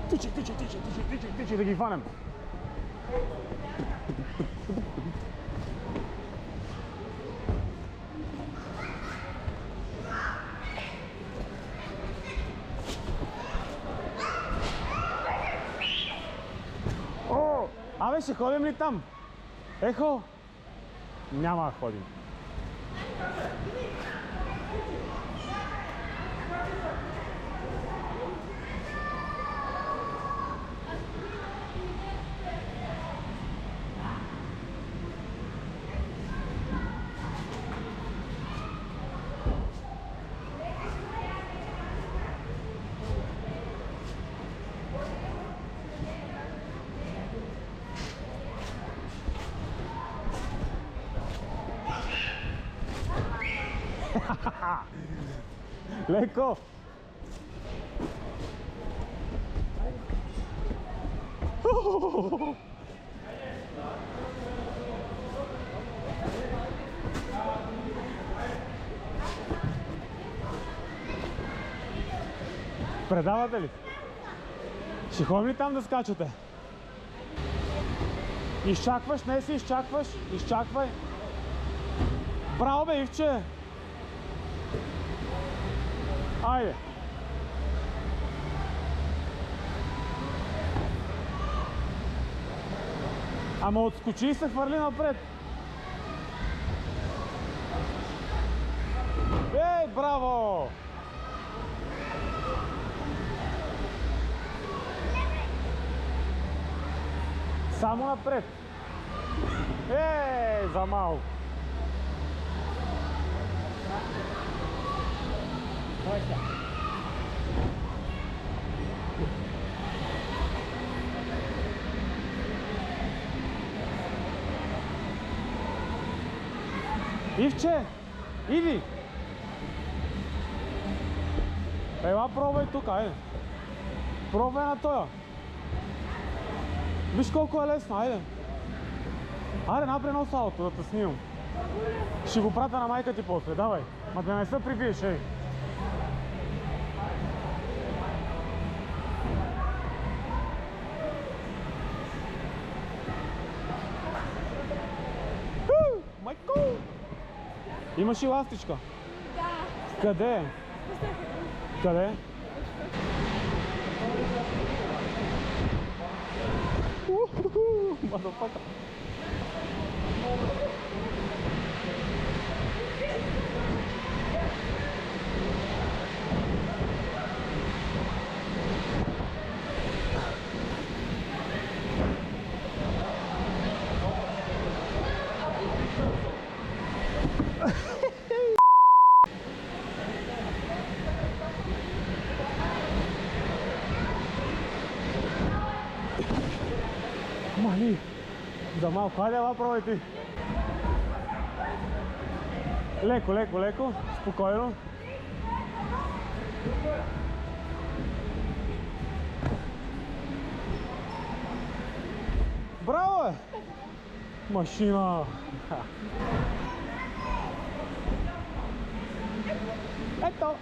Тичи, да ги хванем. О, абе, ще ходим ли там? Ехо! Няма да ходим. Леко! Предавате ли? Ще ходим ли там да скачате? Изчакваш, не си изчакваш, изчаквай. Браво бе, Ивче! Айде! Ама отскочи и се хвърли напред. Ей, браво! Само напред. Ей, за малко. Ивче, иди! Ела, пробвай тук, айде. Пробвай на тоя. Виж колко е лесно, айде. Айде, напри едно салото, да те снимам. Ще го пратя на майка ти после, давай. Ма да не се прибиеш, ей. Майко! Имаш и ластичка? Да. Къде? Къде? Мазафака! Мали! За малко, хайде, ела, пробай ти! Леко, леко, леко, спокойно. Браво, бе! Машина! Ето!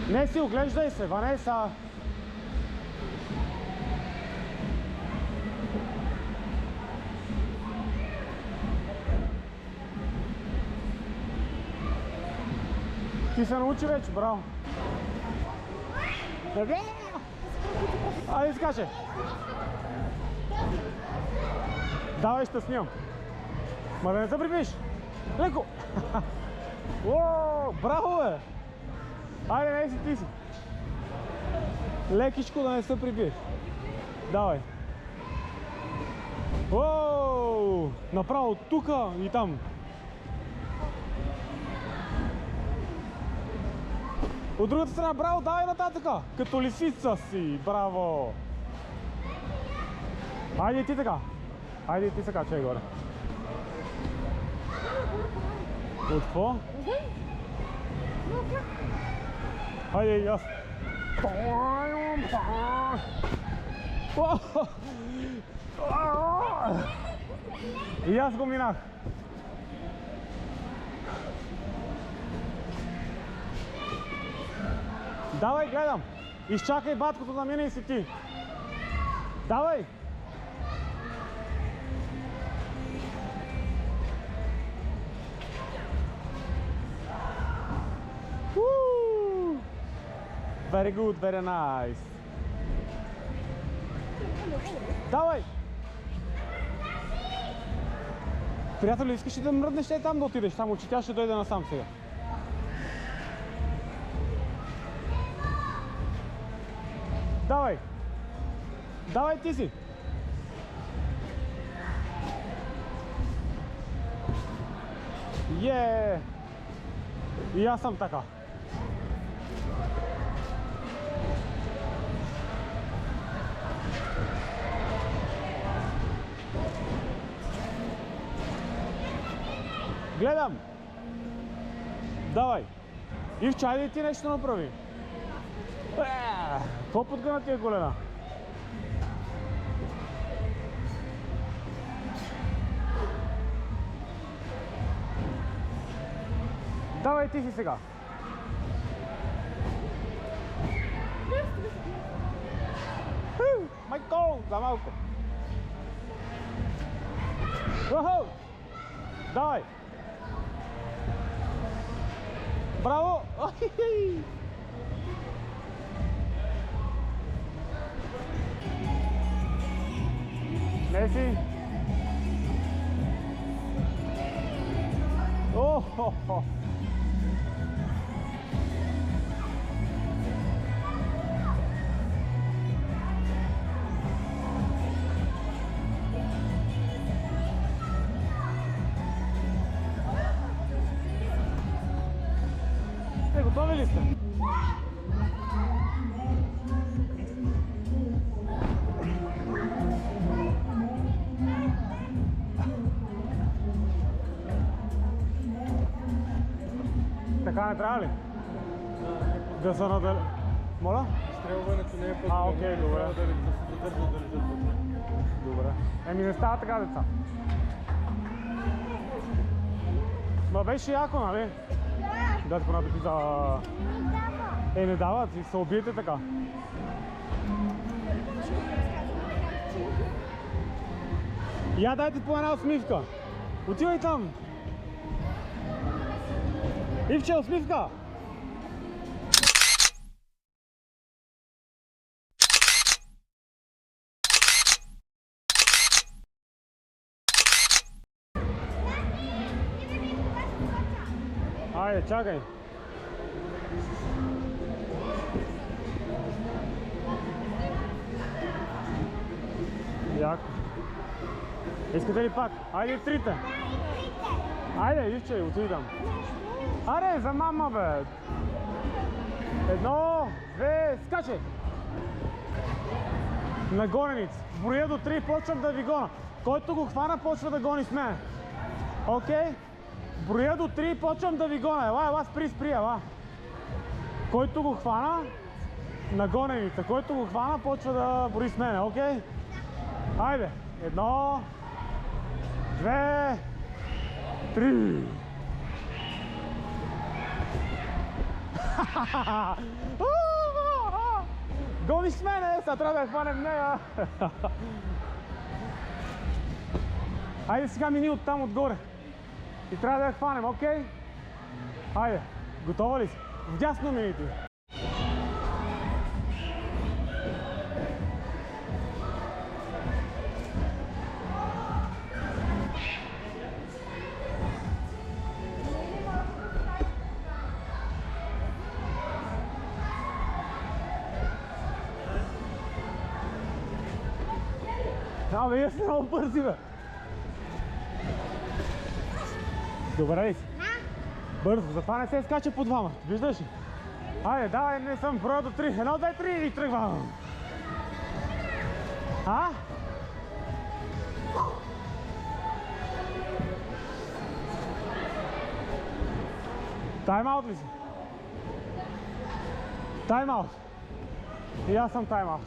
Не си оглеждай се, Ванеса! Ти се научи вече, браво! Айде, скачай! Давай, ще снимам! Ма да не се прибиш! Леко! О, браво, бе! Айде, не си, ти си! Лекичко да не се прибиеш! Давай! Ооо! Направо тука и там! От другата страна, браво, давай нататъка! Като лисица си, браво! Айде и ти така! Айде и ти се качай горе! От какво? Хайде и аз! И аз го минах! Давай, гледам. Изчакай баткото да мине и си ти. Давай. Very good, very nice. Давай! Приятели, искаш ли да мръднеш и там да отидеш? Само че тя ще дойде насам сега. Давай! Давай ти си! И аз съм така. Гледам! Давай! Ивче, айде ти нещо направи! Какво подгъна тия колена? Давай ти си сега! Майко! За малко! Уху! Давай! Браво! Меси! О-хо-хо! Готови ли сте? Така не трябва ли? Да са надали... Моля? Стрелването не е по-добре. Окей, добре. Да се задържат да лежат. Добре. Еми не става така, деца. Ма беше яко, нали? Да, така надопи за... Не дават и се убиете така. Я дайте по една усмивка. Отивай там. Ивче, усмивка. Айде, чакай. Яко. Искате ли пак? Айде трите. Айде, Ивче, отидам. Аре, за мама, бе. Едно, две, скачай. На гоненица. Броя до 3, почвам да ви гона. Който го хвана, почва да гони с мен. Окей? Броя до 3, почвам да ви гона. Ела, спри, ела. Който го хвана, на гоненица. Който го хвана, почва да брои с мене, окей? Хайде. Едно, две, три. Гониш с мене, сега трябва да я хванем нея. Хайде сега мини оттам отгоре. И трябва да я хванем, окей? Хайде, готова ли си? Вдясно мините. Абе, я сте много бързи, бе. Добре ли си? Бързо, затова не се скача по двама. Виждаш ли? Айде, давай, не съм броя до 3. 1, 2, 3 и тръгвам. А? Тайм-аут ли си? Тайм-аут. И аз съм тайм-аут.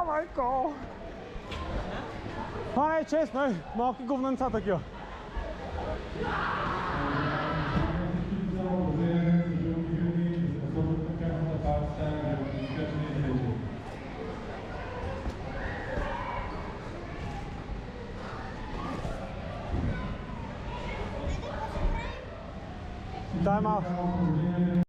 майко! Това не е честно, малки говненца такива. Дай малко.